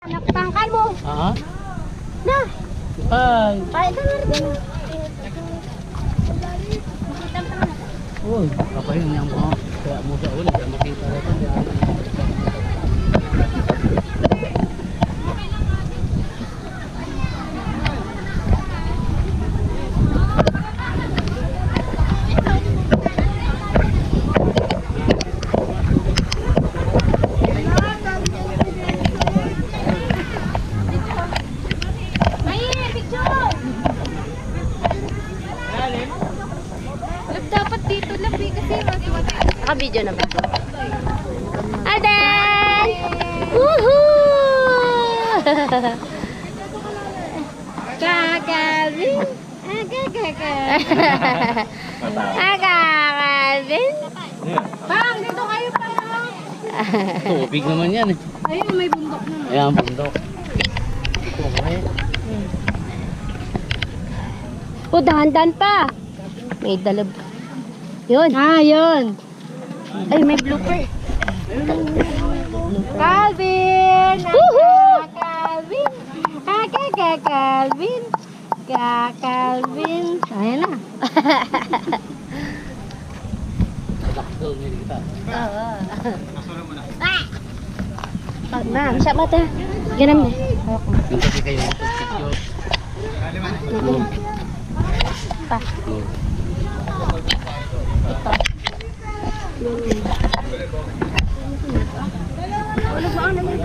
Nakpangkal mo. Ha? Na. Ay. Ay, ito na rin. Uy, kapahin niya mo. Kaya mo sa ulit, makita ito. Dapat dito lang kasi naka-video na ba? Aden! Woohoo! Kakalvin! Kakalvin! Parang dito kayo parang! Tubig naman yan eh. Ayun, may bundok naman. Ayan, bundok. Ito, okay. O, dahan-dahan pa! May dalab. Yun. Ah, yun. Ay, may blooper. Calvin! Woohoo! Calvin! Calvin! Calvin! Ayan na. Lakdo, hindi kita. Oo. Pag na. Siya mata. Ganam na. Yung kasi kayo, picture. Pa. Ito. Wala ba ang naman?